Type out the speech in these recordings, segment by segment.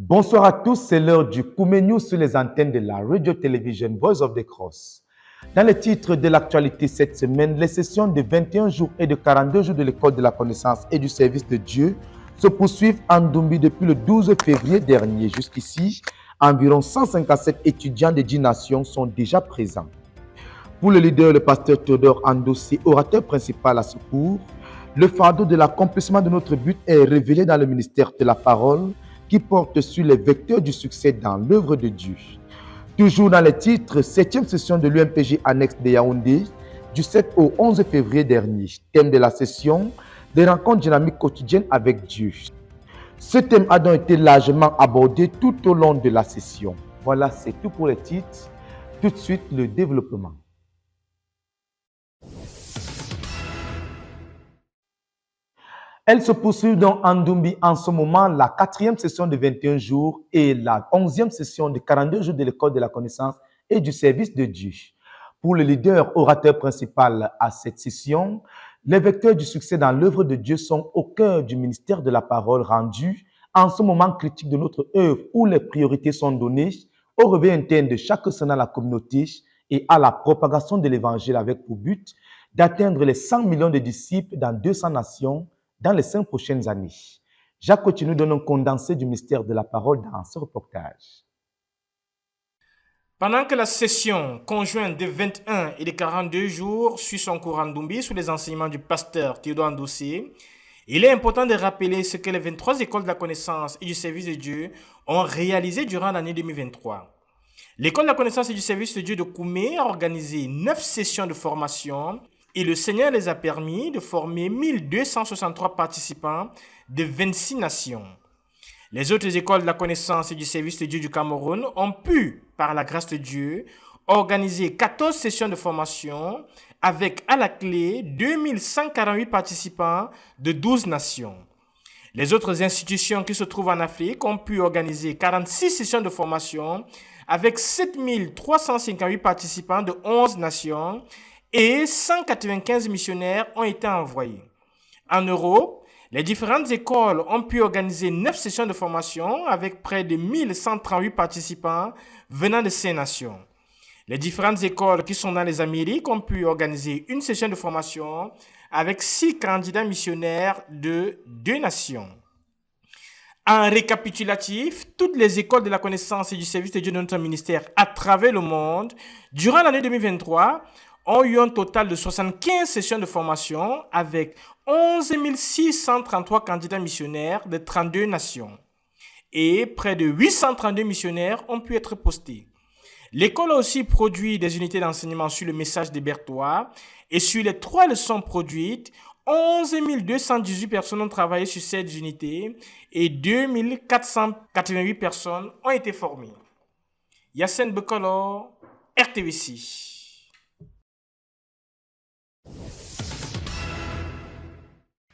Bonsoir à tous, c'est l'heure du Koumenyou sur les antennes de la radio-télévision Voice of the Cross. Dans les titres de l'actualité cette semaine, les sessions de 21 jours et de 42 jours de l'école de la connaissance et du service de Dieu se poursuivent en Doumbie depuis le 12 février dernier. Jusqu'ici, environ 157 étudiants de 10 nations sont déjà présents. Pour le leader, le pasteur Théodore Andossé, orateur principal à ce cours, le fardeau de l'accomplissement de notre but est révélé dans le ministère de la parole qui porte sur les vecteurs du succès dans l'œuvre de Dieu. Toujours dans les titres, 7e session de l'UMPG annexe de Yaoundé, du 7 au 11 février dernier. Thème de la session, des rencontres dynamiques quotidiennes avec Dieu. Ce thème a donc été largement abordé tout au long de la session. Voilà, c'est tout pour les titres. Tout de suite, le développement. Elle se poursuit donc en Doumbie en ce moment, la 4e session de 21 jours et la 11e session de 42 jours de l'école de la connaissance et du service de Dieu. Pour le leader orateur principal à cette session, les vecteurs du succès dans l'œuvre de Dieu sont au cœur du ministère de la parole rendu en ce moment critique de notre œuvre où les priorités sont données au réveil interne de chaque sein dans la communauté et à la propagation de l'évangile avec pour but d'atteindre les 100 millions de disciples dans 200 nations dans les 5 prochaines années. Jacques continue donne un condensé du mystère de la parole dans ce reportage. Pendant que la session conjointe des 21 et des 42 jours suit son cours en Doumbie sous les enseignements du pasteur Théodore Andossé, il est important de rappeler ce que les 23 écoles de la connaissance et du service de Dieu ont réalisé durant l'année 2023. L'école de la connaissance et du service de Dieu de Koumé a organisé 9 sessions de formation et le Seigneur les a permis de former 1263 participants de 26 nations. Les autres écoles de la connaissance et du service de Dieu du Cameroun ont pu, par la grâce de Dieu, organiser 14 sessions de formation avec à la clé 2148 participants de 12 nations. Les autres institutions qui se trouvent en Afrique ont pu organiser 46 sessions de formation avec 7358 participants de 11 nations et 195 missionnaires ont été envoyés. En Europe, les différentes écoles ont pu organiser 9 sessions de formation avec près de 1138 participants venant de ces nations. Les différentes écoles qui sont dans les Amériques ont pu organiser une session de formation avec 6 candidats missionnaires de 2 nations. En récapitulatif, toutes les écoles de la connaissance et du service de Dieu de notre ministère à travers le monde, durant l'année 2023, ont eu un total de 75 sessions de formation avec 11 633 candidats missionnaires de 32 nations. Et près de 832 missionnaires ont pu être postés. L'école a aussi produit des unités d'enseignement sur le message des Berthois et sur les 3 leçons produites, 11 218 personnes ont travaillé sur ces unités et 2 488 personnes ont été formées. Yassine Bekolo, RTVC.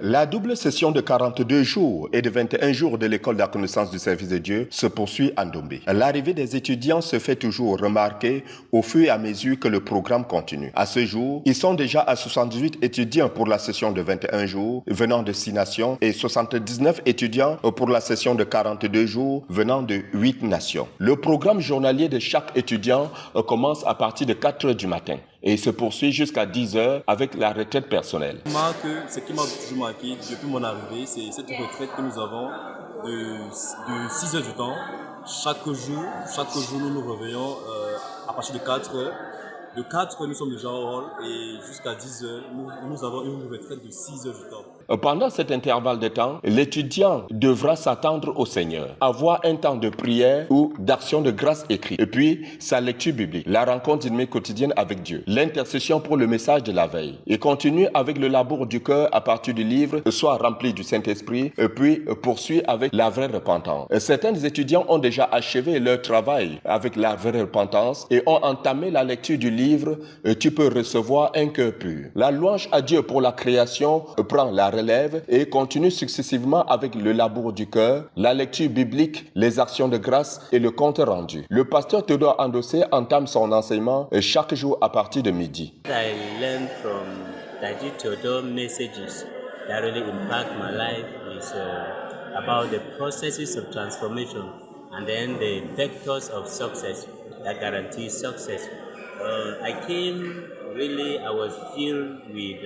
La double session de 42 jours et de 21 jours de l'école de la connaissance du service de Dieu se poursuit en Doumbé. L'arrivée des étudiants se fait toujours remarquer au fur et à mesure que le programme continue. À ce jour, ils sont déjà à 78 étudiants pour la session de 21 jours venant de 6 nations et 79 étudiants pour la session de 42 jours venant de 8 nations. Le programme journalier de chaque étudiant commence à partir de 4 heures du matin et se poursuit jusqu'à 10 heures avec la retraite personnelle. Ce qui m'a toujours marqué depuis mon arrivée, c'est cette retraite que nous avons de 6 heures du temps. Chaque jour, nous nous réveillons à partir de 4 heures. De 4 heures, nous sommes déjà au hall et jusqu'à 10 heures, nous avons une retraite de 6 heures du temps. Pendant cet intervalle de temps, l'étudiant devra s'attendre au Seigneur, avoir un temps de prière ou d'action de grâce écrite, et puis sa lecture biblique, la rencontre dynamique quotidienne avec Dieu, l'intercession pour le message de la veille, et continuer avec le labour du cœur à partir du livre, soit rempli du Saint-Esprit, et puis poursuivre avec la vraie repentance. Certains étudiants ont déjà achevé leur travail avec la vraie repentance et ont entamé la lecture du livre « Tu peux recevoir un cœur pur ». La louange à Dieu pour la création prend la relève et continue successivement avec le labour du cœur, la lecture biblique, les actions de grâce et le compte rendu. Le pasteur Théodore Andossé entame son enseignement chaque jour à partir de midi. I learned from Daddy Theodore messages that really impact my life is about the processes of transformation and then the vectors of success that guarantee success. I came really, I was filled with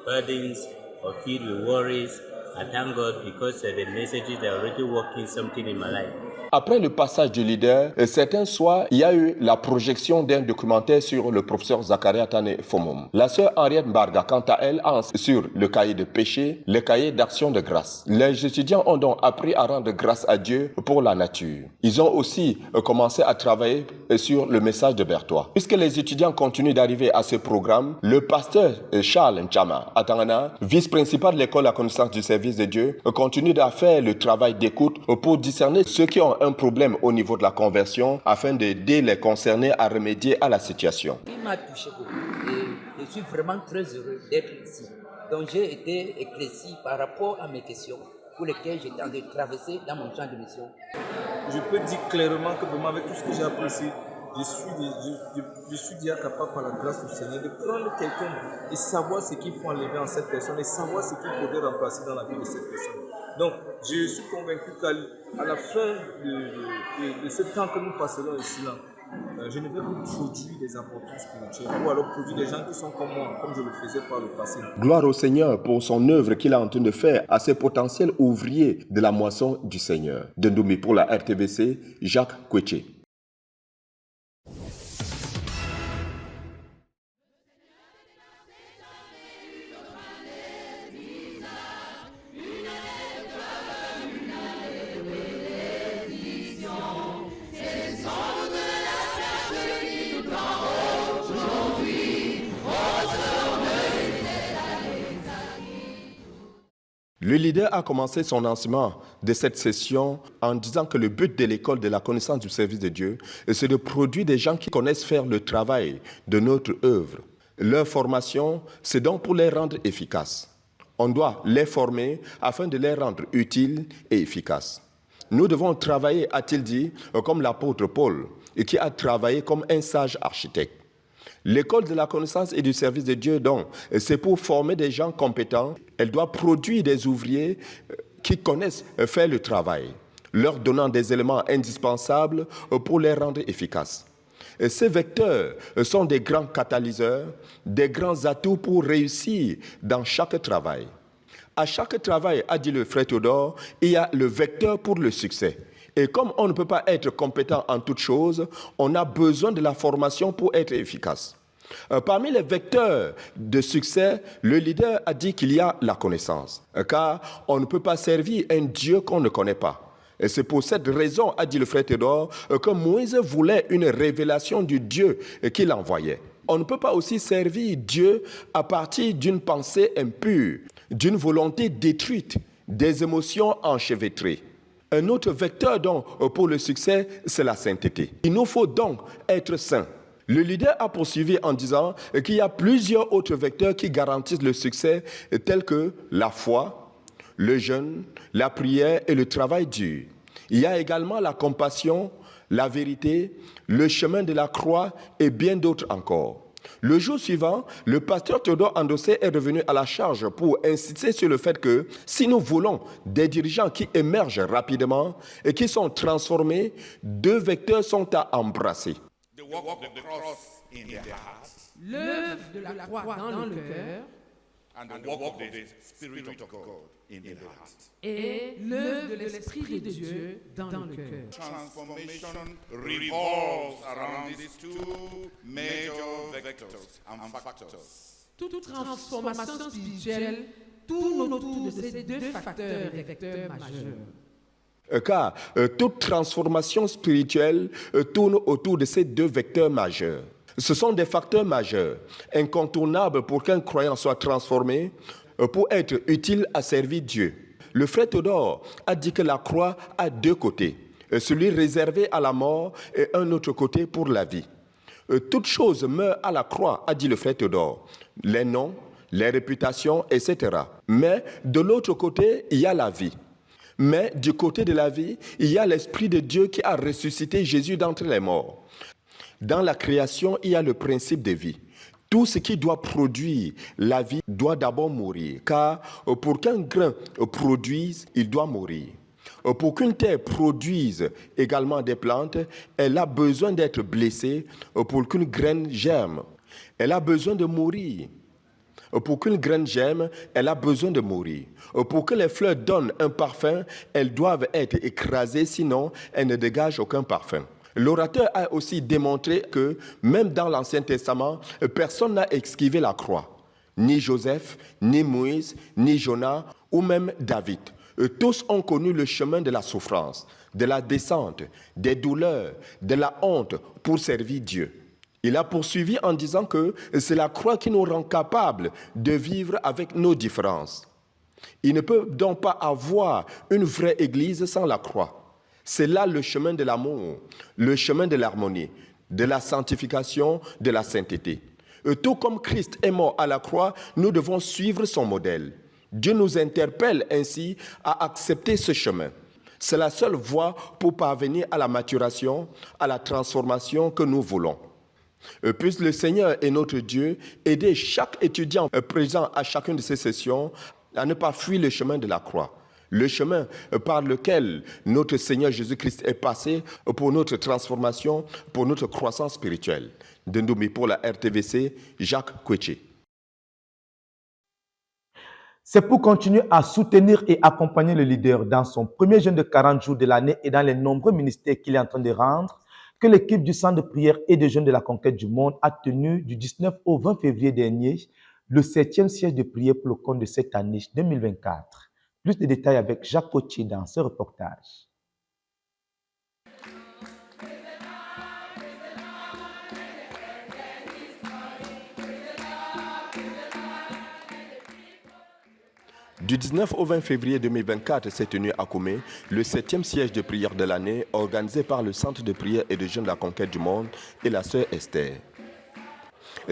burdens or filled with worries. I thank God because the messages are already working something in my life. Après le passage du leader, certains soirs, il y a eu la projection d'un documentaire sur le professeur Zakaria Tane Fomum. La sœur Henriette Mbarga, quant à elle, a enseigné sur le cahier de péché, le cahier d'action de grâce. Les étudiants ont donc appris à rendre grâce à Dieu pour la nature. Ils ont aussi commencé à travailler sur le message de Berthois. Puisque les étudiants continuent d'arriver à ce programme, le pasteur Charles Nchama Atangana, vice-principal de l'école à connaissance du service de Dieu, continue à faire le travail d'écoute pour discerner ceux qui ont un problème au niveau de la conversion afin d'aider les concernés à remédier à la situation. Il m'a touché beaucoup et je suis vraiment très heureux d'être ici. Donc j'ai été éclairci par rapport à mes questions pour lesquelles j'étais en train de traverser dans mon champ de mission. Je peux dire clairement que vraiment avec tout ce que j'ai appris ici, je suis déjà capable par la grâce du Seigneur de prendre quelqu'un et savoir ce qu'il faut enlever en cette personne et savoir ce qu'il faudrait remplacer dans la vie de cette personne. Donc, je suis convaincu qu'à la fin de ce temps que nous passerons ici, là, je ne vais plus produire des importants spirituels ou alors produire des gens qui sont comme moi, comme je le faisais par le passé. Gloire au Seigneur pour son œuvre qu'il est en train de faire à ces potentiels ouvriers de la moisson du Seigneur. De Ndoumi pour la RTVC, Jacques Kweche. Le leader a commencé son enseignement de cette session en disant que le but de l'école de la connaissance du service de Dieu, c'est de produire des gens qui connaissent faire le travail de notre œuvre. Leur formation, c'est donc pour les rendre efficaces. On doit les former afin de les rendre utiles et efficaces. Nous devons travailler, a-t-il dit, comme l'apôtre Paul, qui a travaillé comme un sage architecte. L'école de la connaissance et du service de Dieu, donc, c'est pour former des gens compétents. Elle doit produire des ouvriers qui connaissent faire le travail, leur donnant des éléments indispensables pour les rendre efficaces. Et ces vecteurs sont des grands catalyseurs, des grands atouts pour réussir dans chaque travail. À chaque travail, a dit le frère Théodore, il y a le vecteur pour le succès. Et comme on ne peut pas être compétent en toutes choses, on a besoin de la formation pour être efficace. Parmi les vecteurs de succès, le leader a dit qu'il y a la connaissance, car on ne peut pas servir un Dieu qu'on ne connaît pas. Et c'est pour cette raison, a dit le frère Théodore, que Moïse voulait une révélation du Dieu qu'il envoyait. On ne peut pas aussi servir Dieu à partir d'une pensée impure, d'une volonté détruite, des émotions enchevêtrées. Un autre vecteur donc pour le succès, c'est la sainteté. Il nous faut donc être saints. Le leader a poursuivi en disant qu'il y a plusieurs autres vecteurs qui garantissent le succès, tels que la foi, le jeûne, la prière et le travail dur. Il y a également la compassion, la vérité, le chemin de la croix et bien d'autres encore. Le jour suivant, le pasteur Théodore Andossé est revenu à la charge pour insister sur le fait que si nous voulons des dirigeants qui émergent rapidement et qui sont transformés, deux vecteurs sont à embrasser. L'œuvre de la croix dans le cœur et l'œuvre de l'Esprit de Dieu dans le cœur. Transformation revolves around these two major vectors and factors. Toute transformation spirituelle tourne autour de ces deux facteurs et vecteurs majeurs. Car toute transformation spirituelle tourne autour de ces deux vecteurs majeurs. Ce sont des facteurs majeurs, incontournables pour qu'un croyant soit transformé, pour être utile à servir Dieu. Le frère Théodore a dit que la croix a deux côtés, celui réservé à la mort et un autre côté pour la vie. Toute chose meurt à la croix, a dit le frère Théodore, les noms, les réputations, etc. Mais de l'autre côté, il y a la vie. Mais du côté de la vie, il y a l'Esprit de Dieu qui a ressuscité Jésus d'entre les morts. Dans la création, il y a le principe de vie. Tout ce qui doit produire la vie doit d'abord mourir, car pour qu'un grain produise, il doit mourir. Pour qu'une terre produise également des plantes, elle a besoin d'être blessée. Pour qu'une graine germe, elle a besoin de mourir. Pour qu'une graine germe, elle a besoin de mourir. Pour que les fleurs donnent un parfum, elles doivent être écrasées, sinon elles ne dégagent aucun parfum. L'orateur a aussi démontré que même dans l'Ancien Testament, personne n'a esquivé la croix. Ni Joseph, ni Moïse, ni Jonas, ou même David. Tous ont connu le chemin de la souffrance, de la descente, des douleurs, de la honte pour servir Dieu. Il a poursuivi en disant que c'est la croix qui nous rend capables de vivre avec nos différences. Il ne peut donc pas avoir une vraie église sans la croix. C'est là le chemin de l'amour, le chemin de l'harmonie, de la sanctification, de la sainteté. Tout comme Christ est mort à la croix, nous devons suivre son modèle. Dieu nous interpelle ainsi à accepter ce chemin. C'est la seule voie pour parvenir à la maturation, à la transformation que nous voulons. Puisse le Seigneur et notre Dieu aider chaque étudiant présent à chacune de ces sessions à ne pas fuir le chemin de la croix, le chemin par lequel notre Seigneur Jésus-Christ est passé pour notre transformation, pour notre croissance spirituelle. De Ndoumi pour la RTVC, Jacques Kweche. C'est pour continuer à soutenir et accompagner le leader dans son premier jeûne de 40 jours de l'année et dans les nombreux ministères qu'il est en train de rendre que l'équipe du Centre de prière et de jeûne de la conquête du monde a tenu du 19 au 20 février dernier le 7e siège de prière pour le compte de cette année 2024. Plus de détails avec Jacques Kweche dans ce reportage. Du 19 au 20 février 2024 s'est tenu à Koumé le 7e siège de prière de l'année organisé par le Centre de prière et de jeûne de la conquête du monde et la sœur Esther.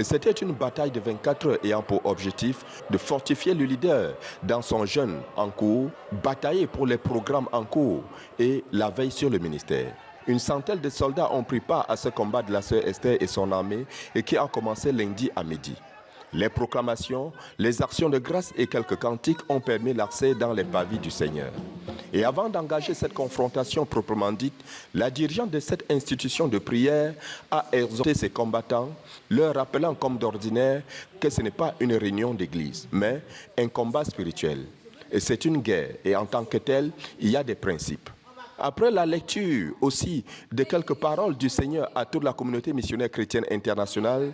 C'était une bataille de 24 heures ayant pour objectif de fortifier le leader dans son jeûne en cours, batailler pour les programmes en cours et la veille sur le ministère. Une centaine de soldats ont pris part à ce combat de la sœur Esther et son armée et qui a commencé lundi à midi. Les proclamations, les actions de grâce et quelques cantiques ont permis l'accès dans les pavillons du Seigneur. Et avant d'engager cette confrontation proprement dite, la dirigeante de cette institution de prière a exhorté ses combattants, leur rappelant comme d'ordinaire que ce n'est pas une réunion d'église, mais un combat spirituel. Et c'est une guerre, et en tant que telle, il y a des principes. Après la lecture aussi de quelques paroles du Seigneur à toute la communauté missionnaire chrétienne internationale,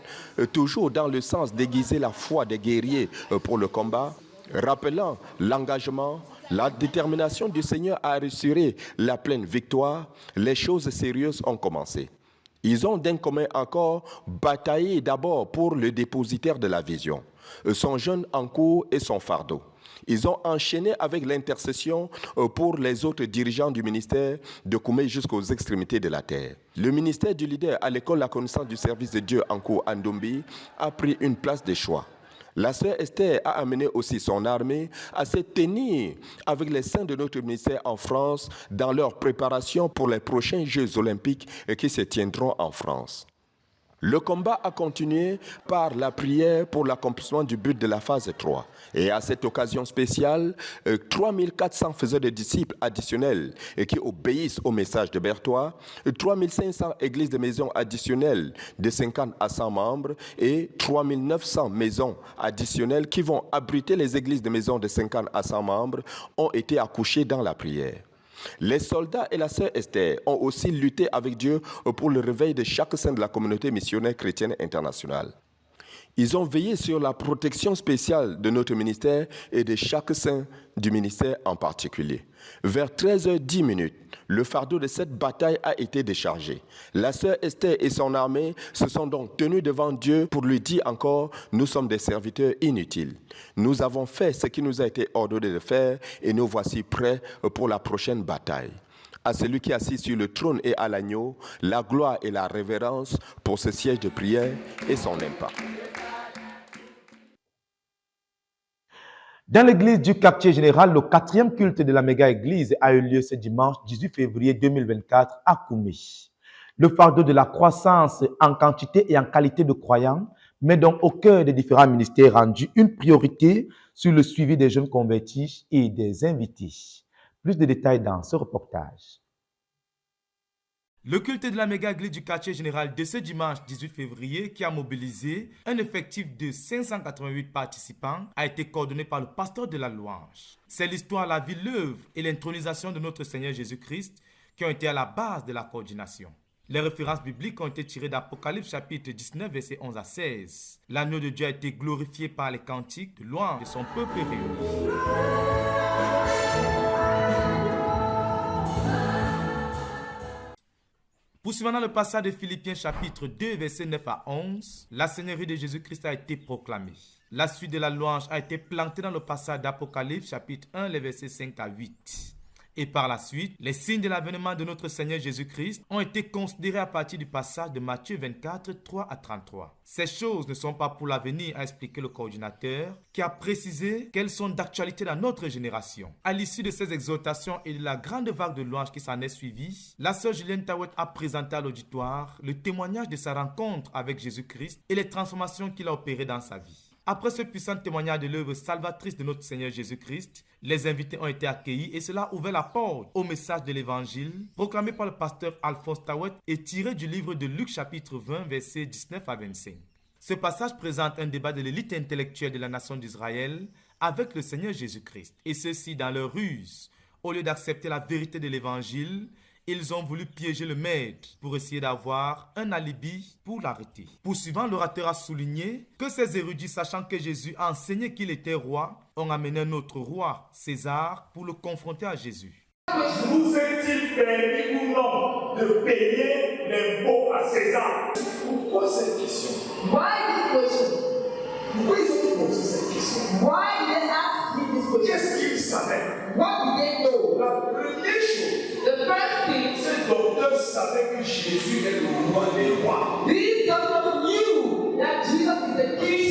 toujours dans le sens d'aiguiser la foi des guerriers pour le combat, rappelant l'engagement, la détermination du Seigneur à assurer la pleine victoire, les choses sérieuses ont commencé. Ils ont d'un commun encore bataillé d'abord pour le dépositaire de la vision, son jeûne en cours et son fardeau. Ils ont enchaîné avec l'intercession pour les autres dirigeants du ministère de Koumé jusqu'aux extrémités de la terre. Le ministère du leader à l'école La Connaissance du service de Dieu en cours à Ndombi a pris une place de choix. La sœur Esther a amené aussi son armée à se tenir avec les saints de notre ministère en France dans leur préparation pour les prochains Jeux olympiques qui se tiendront en France. Le combat a continué par la prière pour l'accomplissement du but de la phase 3. Et à cette occasion spéciale, 3400 faiseurs de disciples additionnels et qui obéissent au message de Berthois, 3500 églises de maisons additionnelles de 50 à 100 membres et 3900 maisons additionnelles qui vont abriter les églises de maisons de 50 à 100 membres ont été accouchées dans la prière. Les soldats et la sœur Esther ont aussi lutté avec Dieu pour le réveil de chaque saint de la communauté missionnaire chrétienne internationale. Ils ont veillé sur la protection spéciale de notre ministère et de chaque saint du ministère en particulier. Vers 13h10, le fardeau de cette bataille a été déchargé. La sœur Esther et son armée se sont donc tenus devant Dieu pour lui dire encore « Nous sommes des serviteurs inutiles. Nous avons fait ce qui nous a été ordonné de faire et nous voici prêts pour la prochaine bataille. » À celui qui est assis sur le trône et à l'agneau, la gloire et la révérence pour ce siège de prière et son impact. Dans l'église du quartier général, le 4e culte de la méga-église a eu lieu ce dimanche 18 février 2024 à Koumé. Le fardeau de la croissance en quantité et en qualité de croyants met donc au cœur des différents ministères rendus une priorité sur le suivi des jeunes convertis et des invités. Plus de détails dans ce reportage. Le culte de la méga-église du quartier général de ce dimanche 18 février, qui a mobilisé un effectif de 588 participants, a été coordonné par le pasteur de la louange. C'est l'histoire, la vie, l'œuvre et l'intronisation de notre Seigneur Jésus-Christ qui ont été à la base de la coordination. Les références bibliques ont été tirées d'Apocalypse chapitre 19, versets 11 à 16. L'agneau de Dieu a été glorifié par les cantiques de louange de son peuple réuni. Poursuivant dans le passage de Philippiens chapitre 2, versets 9 à 11, la Seigneurie de Jésus-Christ a été proclamée. La suite de la louange a été plantée dans le passage d'Apocalypse chapitre 1, les versets 5 à 8. Et par la suite, les signes de l'avènement de notre Seigneur Jésus-Christ ont été considérés à partir du passage de Matthieu 24, 3 à 33. Ces choses ne sont pas pour l'avenir, a expliqué le coordinateur, qui a précisé qu'elles sont d'actualité dans notre génération. À l'issue de ces exhortations et de la grande vague de louanges qui s'en est suivie, la sœur Julienne Tawet a présenté à l'auditoire le témoignage de sa rencontre avec Jésus-Christ et les transformations qu'il a opérées dans sa vie. Après ce puissant témoignage de l'œuvre salvatrice de notre Seigneur Jésus-Christ, les invités ont été accueillis et cela a ouvert la porte au message de l'Évangile proclamé par le pasteur Alphonse Tawet et tiré du livre de Luc chapitre 20, versets 19 à 25. Ce passage présente un débat de l'élite intellectuelle de la nation d'Israël avec le Seigneur Jésus-Christ. Et ceux-ci, dans leur ruse, au lieu d'accepter la vérité de l'Évangile, ils ont voulu piéger le maître pour essayer d'avoir un alibi pour l'arrêter. Poursuivant, l'orateur a souligné que ces érudits, sachant que Jésus a enseigné qu'il était roi, ont amené un autre roi, César, pour le confronter à Jésus. Vous est-il permis ou non de payer l'impôt à César? Pourquoi cette question? Why this question? Pourquoi ils ont posé cette question? Why they asked me this question? Qu'est-ce qu'ils savaient? What did they know? La première chose. The first thing, ces docteurs savaient que Jésus est le roi des rois. These doctors knew that Jesus is the king.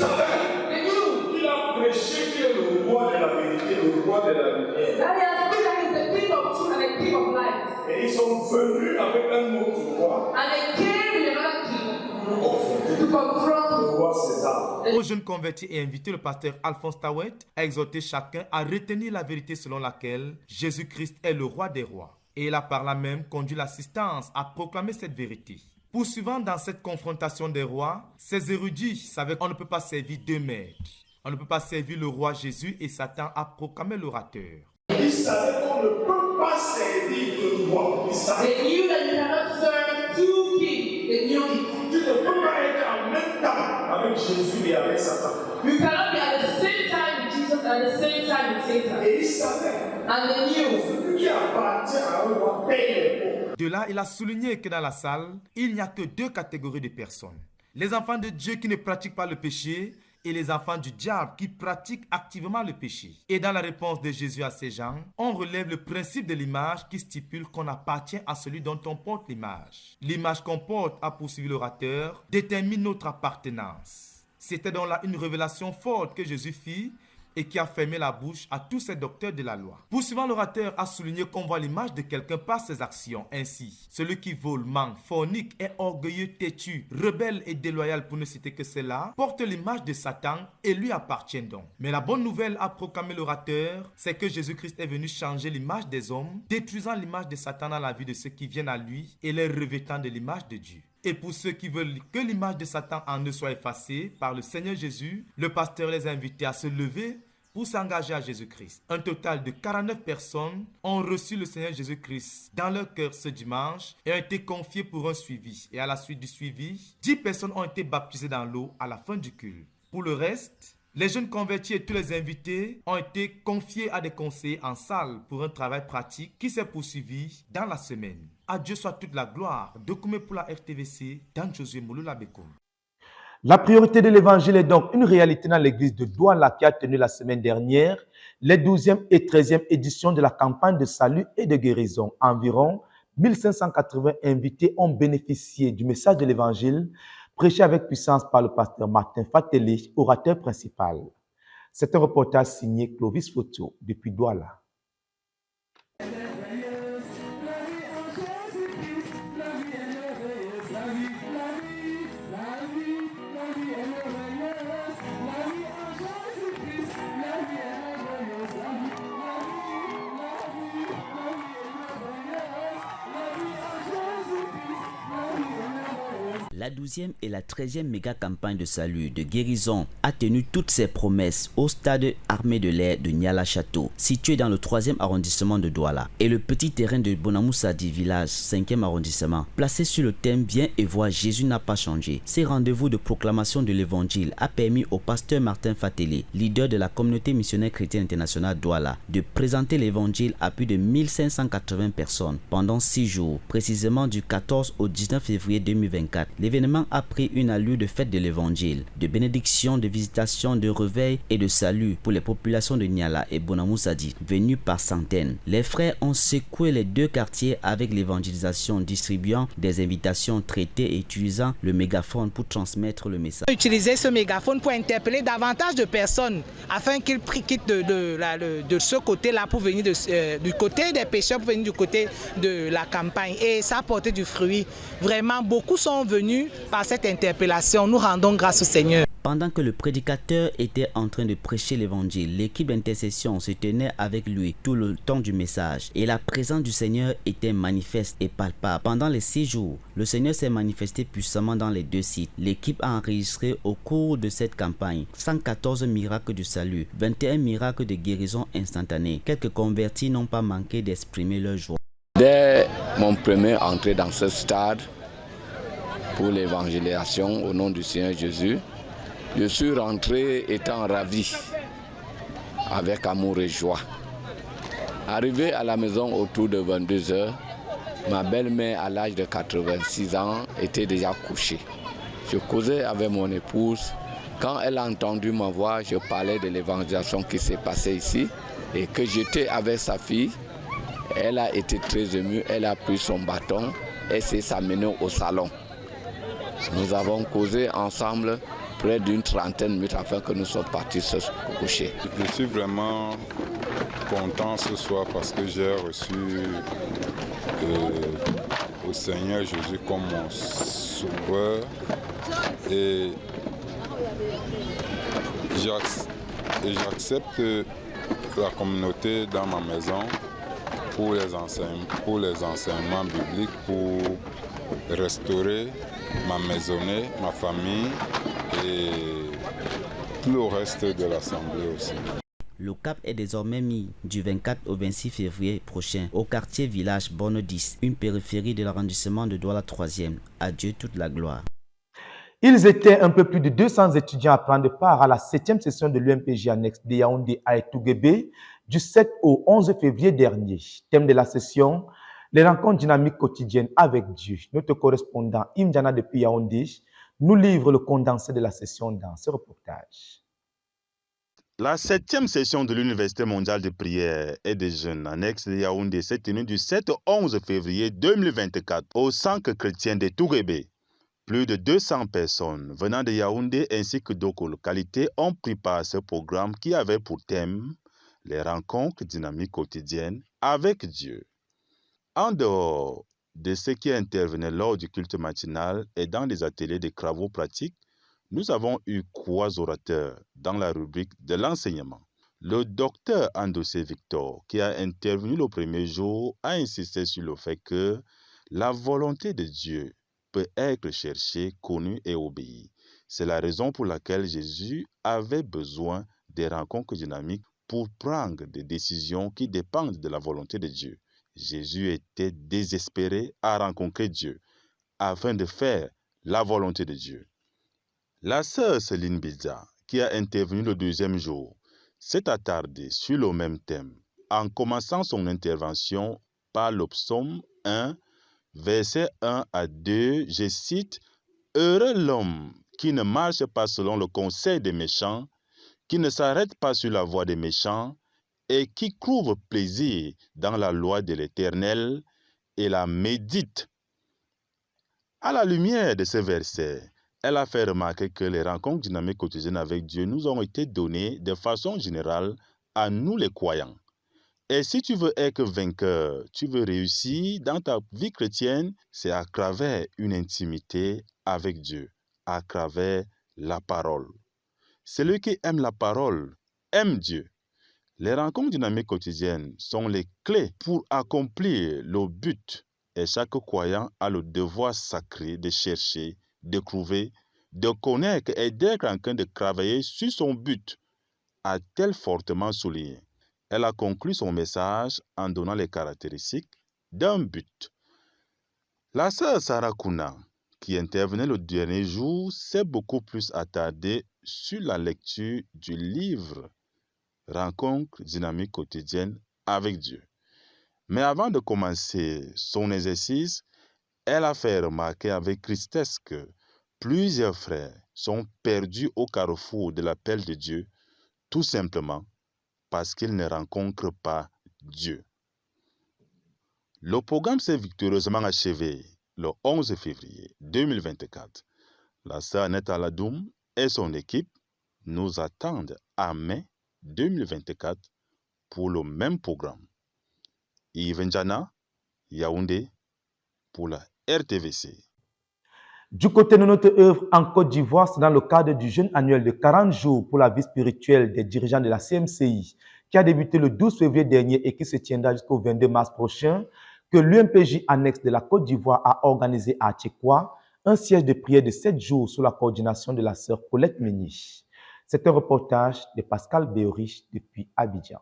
They knew. Il a prêché qu'il est le roi de la vérité, le roi de la lumière. That he has said that he is the king of truth and the king of light. Et ils sont venus avec un autre roi. And they came with another king. To confront le roi César. Aux jeunes convertis et invités, le pasteur Alphonse Tawet a exhorté chacun à retenir la vérité selon laquelle Jésus-Christ est le roi des rois. Et il a par là même conduit l'assistance à proclamer cette vérité. Poursuivant dans cette confrontation des rois, ces érudits savaient qu'on ne peut pas servir deux maîtres. On ne peut pas servir le roi Jésus et Satan a proclamé l'orateur. Ils savaient qu'on ne peut pas servir le roi. They knew that you cannot serve two kings. They knew it. Tu ne peux pas être en même temps avec Jésus et avec Satan. You cannot be at the same time with Jesus and at the same time with Satan. Et ils savaient. And they knew. Celui qui appartient à un roi paye l'impôt. De là, il a souligné que dans la salle, il n'y a que deux catégories de personnes. Les enfants de Dieu qui ne pratiquent pas le péché et les enfants du diable qui pratiquent activement le péché. Et dans la réponse de Jésus à ces gens, on relève le principe de l'image qui stipule qu'on appartient à celui dont on porte l'image. L'image qu'on porte, a poursuivi l'orateur, détermine notre appartenance. C'était donc là une révélation forte que Jésus fit et qui a fermé la bouche à tous ces docteurs de la loi. Poursuivant, l'orateur a souligné qu'on voit l'image de quelqu'un par ses actions. Ainsi, celui qui vole, ment, fornique, est orgueilleux, têtu, rebelle et déloyal, pour ne citer que cela, porte l'image de Satan et lui appartient donc. Mais la bonne nouvelle, a proclamé l'orateur, c'est que Jésus-Christ est venu changer l'image des hommes, détruisant l'image de Satan dans la vie de ceux qui viennent à lui et les revêtant de l'image de Dieu. Et pour ceux qui veulent que l'image de Satan en eux soit effacée par le Seigneur Jésus, le pasteur les a invités à se lever pour s'engager à Jésus-Christ. Un total de 49 personnes ont reçu le Seigneur Jésus-Christ dans leur cœur ce dimanche et ont été confiées pour un suivi. Et à la suite du suivi, 10 personnes ont été baptisées dans l'eau à la fin du culte. Pour le reste, les jeunes convertis et tous les invités ont été confiés à des conseillers en salle pour un travail pratique qui s'est poursuivi dans la semaine. À Dieu soit toute la gloire. Dokume pour la RTVC, Dan Josué Mouloula Bekoum. La priorité de l'évangile est donc une réalité dans l'église de Douala qui a tenu la semaine dernière les 12e et 13e éditions de la campagne de salut et de guérison. Environ 1580 invités ont bénéficié du message de l'évangile prêché avec puissance par le pasteur Martin Fateli, orateur principal. C'est un reportage signé Clovis Photo depuis Douala. La 12e et la 13e méga campagne de salut de guérison a tenu toutes ses promesses au stade armé de l'air de Niala Château, situé dans le 3e arrondissement de Douala, et le petit terrain de Bonamoussadi village, 5e arrondissement, placé sur le thème Viens et vois, Jésus n'a pas changé. Ces rendez-vous de proclamation de l'évangile a permis au pasteur Martin Fatélé, leader de la communauté missionnaire chrétienne internationale Douala, de présenter l'évangile à plus de 1580 personnes pendant 6 jours, précisément du 14 au 19 février 2024. L'événement a pris une allure de fête de l'évangile, de bénédiction, de visitation, de réveil et de salut pour les populations de Niala et Bonamoussadi, venues par centaines. Les frères ont secoué les 2 quartiers avec l'évangélisation, distribuant des invitations, traitées et utilisant le mégaphone pour transmettre le message. Utiliser ce mégaphone pour interpeller davantage de personnes afin qu'ils quittent de ce côté-là pour venir du côté des pécheurs, pour venir du côté de la campagne. Et ça a porté du fruit. Vraiment, beaucoup sont venus par cette interpellation. Nous rendons grâce au Seigneur. Pendant que le prédicateur était en train de prêcher l'évangile, l'équipe d'intercession se tenait avec lui tout le temps du message. Et la présence du Seigneur était manifeste et palpable. Pendant les 6 jours, le Seigneur s'est manifesté puissamment dans les 2 sites. L'équipe a enregistré au cours de cette campagne 114 miracles du salut, 21 miracles de guérison instantanée. Quelques convertis n'ont pas manqué d'exprimer leur joie. Dès mon premier entrée dans ce stade pour l'évangélisation au nom du Seigneur Jésus, je suis rentré étant ravi, avec amour et joie. Arrivé à la maison autour de 22 h, ma belle-mère à l'âge de 86 ans était déjà couchée. Je causais avec mon épouse. Quand elle a entendu ma voix, je parlais de l'évangélisation qui s'est passée ici et que j'étais avec sa fille. Elle a été très émue, elle a pris son bâton et s'est amenée au salon. Nous avons causé ensemble près d'une trentaine de minutes afin que nous soyons partis se coucher. Je suis vraiment content ce soir parce que j'ai reçu au Seigneur Jésus comme mon sauveur et j'accepte la communauté dans ma maison pour les enseignements bibliques, pour restaurer ma maisonnée, ma famille et tout le reste de l'Assemblée aussi. Le cap est désormais mis du 24 au 26 février prochain au quartier village Borne 10, une périphérie de l'arrondissement de Douala 3e. À Dieu toute la gloire. Ils étaient un peu plus de 200 étudiants à prendre part à la 7e session de l'UMPJ annexe de Yaoundé à Etouguébé du 7 au 11 février dernier. Thème de la session, les rencontres dynamiques quotidiennes avec Dieu. Notre correspondant Imdiana depuis Yaoundé nous livre le condensé de la session dans ce reportage. La 7e session de l'Université mondiale de prière et des jeunes annexe de Yaoundé s'est tenue du 7 au 11 février 2024 au Centre chrétien de Touguébé. Plus de 200 personnes venant de Yaoundé ainsi que d'autres localités ont pris part à ce programme qui avait pour thème les rencontres dynamiques quotidiennes avec Dieu. En dehors de ce qui intervenait lors du culte matinal et dans les ateliers de travaux pratiques, nous avons eu 3 orateurs dans la rubrique de l'enseignement. Le docteur Andossé Victor, qui a intervenu le premier jour, a insisté sur le fait que la volonté de Dieu peut être cherchée, connue et obéie. C'est la raison pour laquelle Jésus avait besoin des rencontres dynamiques pour prendre des décisions qui dépendent de la volonté de Dieu. Jésus était désespéré à rencontrer Dieu afin de faire la volonté de Dieu. La sœur Céline Biza, qui a intervenu le 2e jour, s'est attardée sur le même thème en commençant son intervention par le psaume 1, versets 1 à 2, je cite « Heureux l'homme qui ne marche pas selon le conseil des méchants, qui ne s'arrête pas sur la voie des méchants, et qui trouve plaisir dans la loi de l'Éternel et la médite. » À la lumière de ce verset, elle a fait remarquer que les rencontres dynamiques quotidiennes avec Dieu nous ont été données de façon générale à nous les croyants. Et si tu veux être vainqueur, tu veux réussir dans ta vie chrétienne, c'est à travers une intimité avec Dieu, à travers la parole. Celui qui aime la parole aime Dieu. Les rencontres dynamiques quotidiennes sont les clés pour accomplir le but et chaque croyant a le devoir sacré de chercher de trouver, de connaître et d'être en train de travailler sur son but, a-t-elle fortement souligné. Elle a conclu son message en donnant les caractéristiques d'un but. La sœur Sarah Kuna, qui intervenait le dernier jour, s'est beaucoup plus attardée sur la lecture du livre Rencontre dynamique quotidienne avec Dieu. Mais avant de commencer son exercice, elle a fait remarquer avec tristesse que plusieurs frères sont perdus au carrefour de l'appel de Dieu, tout simplement parce qu'ils ne rencontrent pas Dieu. Le programme s'est victorieusement achevé le 11 février 2024. La sœur Annette Aladoum et son équipe nous attendent à mai 2024 pour le même programme. Yves Njana, Yaoundé, pour la RTVC. Du côté de notre œuvre en Côte d'Ivoire, c'est dans le cadre du jeûne annuel de 40 jours pour la vie spirituelle des dirigeants de la CMCI, qui a débuté le 12 février dernier et qui se tiendra jusqu'au 22 mars prochain, que l'UMPJ annexe de la Côte d'Ivoire a organisé à Tchékoua un siège de prière de 7 jours sous la coordination de la sœur Colette Ménich. C'est un reportage de Pascal Béorich depuis Abidjan.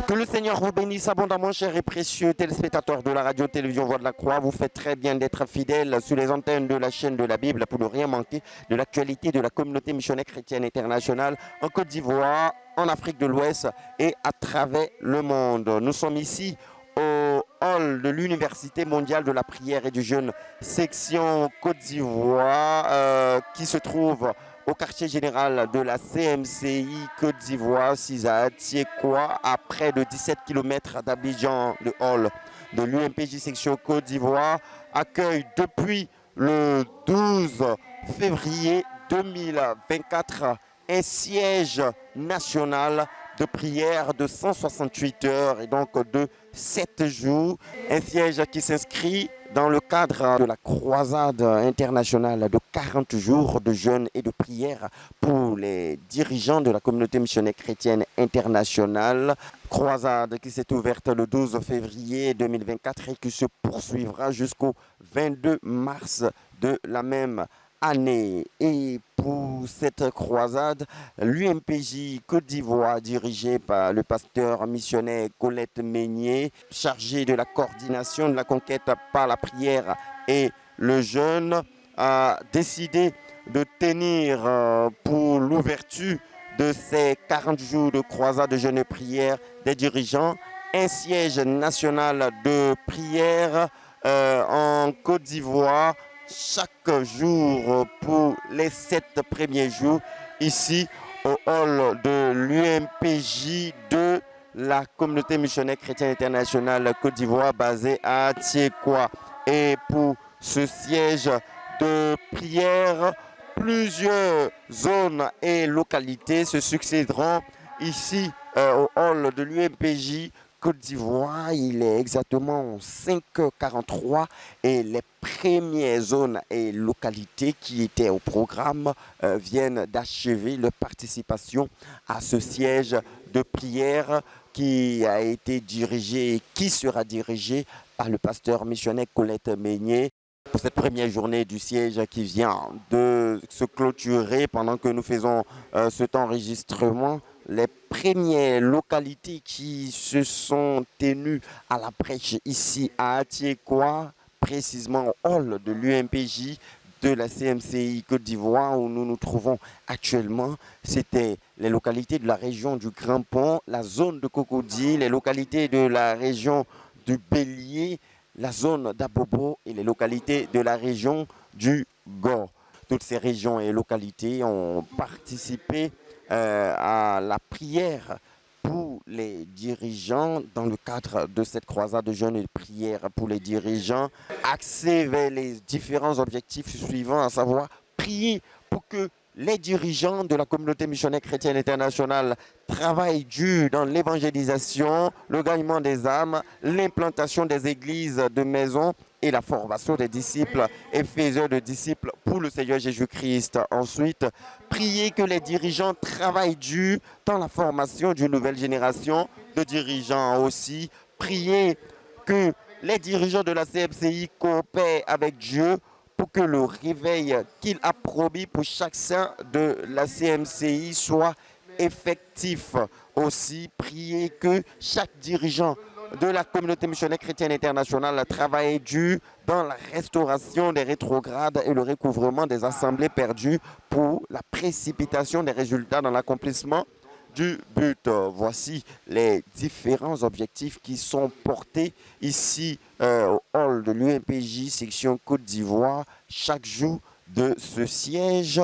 Que le Seigneur vous bénisse abondamment, chers et précieux téléspectateurs de la radio-télévision Voix de la Croix. Vous faites très bien d'être fidèles sur les antennes de la chaîne de la Bible pour ne rien manquer de l'actualité de la communauté missionnaire chrétienne internationale en Côte d'Ivoire, en Afrique de l'Ouest et à travers le monde. Nous sommes ici au hall de l'Université mondiale de la prière et du jeûne, section Côte d'Ivoire, qui se trouve au quartier général de la CMCI Côte d'Ivoire, Cisa Tchékoua, à près de 17 km d'Abidjan. Le hall de l'UMPJ section Côte d'Ivoire accueille depuis le 12 février 2024 un siège national de prière de 168 heures et donc de 7 jours. Un siège qui s'inscrit dans le cadre de la croisade internationale de 40 jours de jeûne et de prière pour les dirigeants de la communauté missionnaire chrétienne internationale. Croisade qui s'est ouverte le 12 février 2024 et qui se poursuivra jusqu'au 22 mars de la même année. Et pour cette croisade, l'UMPJ Côte d'Ivoire, dirigé par le pasteur missionnaire Colette Meignier, chargé de la coordination de la conquête par la prière et le jeûne, a décidé de tenir pour l'ouverture de ces 40 jours de croisade de jeûne et prière des dirigeants un siège national de prière en Côte d'Ivoire chaque jour pour les 7 premiers jours ici au hall de l'UMPJ de la communauté missionnaire chrétienne internationale Côte d'Ivoire basée à Tchékoua. Et pour ce siège de prière, plusieurs zones et localités se succéderont ici au hall de l'UMPJ Côte d'Ivoire. Il est exactement 5h43 et les premières zones et localités qui étaient au programme viennent d'achever leur participation à ce siège de prière qui a été dirigé et qui sera dirigé par le pasteur missionnaire Colette Meignier. Pour cette première journée du siège qui vient de se clôturer pendant que nous faisons cet enregistrement, les premières localités qui se sont tenues à la prêche ici à Tchékoua, précisément au hall de l'UMPJ de la CMCI Côte d'Ivoire où nous nous trouvons actuellement, c'était les localités de la région du Grand Pont, la zone de Cocody, les localités de la région du Bélier, la zone d'Abobo et les localités de la région du Gord. Toutes ces régions et localités ont participé à la prière pour les dirigeants dans le cadre de cette croisade de jeûne et de prière pour les dirigeants, axée vers les différents objectifs suivants, à savoir prier pour que les dirigeants de la communauté missionnaire chrétienne internationale travaillent dur dans l'évangélisation, le gagnement des âmes, l'implantation des églises de maison et la formation des disciples et faiseurs de disciples pour le Seigneur Jésus-Christ. Ensuite, prier que les dirigeants travaillent dur dans la formation d'une nouvelle génération de dirigeants aussi. Prier que les dirigeants de la CMCI coopèrent avec Dieu pour que le réveil qu'il a promis pour chaque saint de la CMCI soit effectif. Aussi, prier que chaque dirigeant de la communauté missionnaire chrétienne internationale travaille dur dans la restauration des rétrogrades et le recouvrement des assemblées perdues pour la précipitation des résultats dans l'accomplissement du but. Voici les différents objectifs qui sont portés ici au hall de l'UMPJ section Côte d'Ivoire chaque jour de ce siège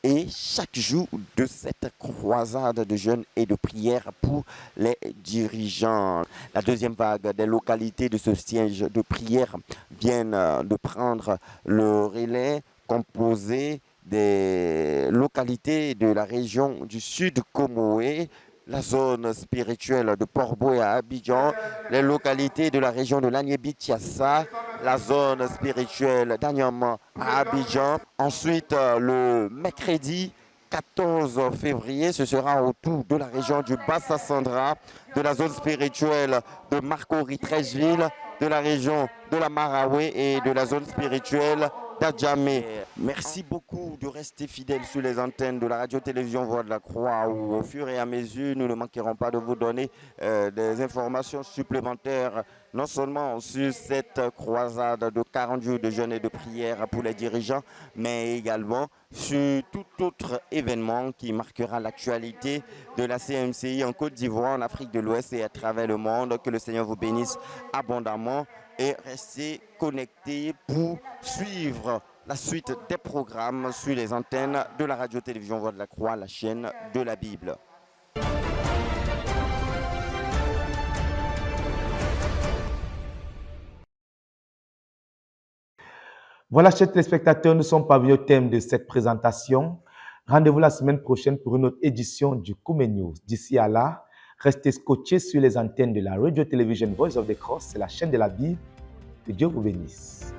et chaque jour de cette croisade de jeûne et de prière pour les dirigeants. La deuxième vague des localités de ce siège de prière viennent de prendre le relais composé des localités de la région du sud Comoé, la zone spirituelle de Port-Boué à Abidjan, les localités de la région de Lagnébi-Tiassa, la zone spirituelle d'Anyama à Abidjan. Ensuite, le mercredi 14 février, ce sera au tour de la région du Bassa-Sandra, de la zone spirituelle de Marcory-Trècheville, de la région de la Maraoué et de la zone spirituelle d'Adjamé. Merci beaucoup de rester fidèles sur les antennes de la radio-télévision Voix de la Croix, où au fur et à mesure, nous ne manquerons pas de vous donner des informations supplémentaires, non seulement sur cette croisade de 40 jours de jeûne et de prière pour les dirigeants, mais également sur tout autre événement qui marquera l'actualité de la CMCI en Côte d'Ivoire, en Afrique de l'Ouest et à travers le monde. Que le Seigneur vous bénisse abondamment et restez connectés pour suivre la suite des programmes sur les antennes de la radio-télévision Voix de la Croix, la chaîne de la Bible. Voilà, chers téléspectateurs, nous sommes parvenus au thème de cette présentation. Rendez-vous la semaine prochaine pour une autre édition du Koumé News. D'ici à là, restez scotchés sur les antennes de la radio-télévision Voice of the Cross, c'est la chaîne de la Bible. Que Dieu vous bénisse.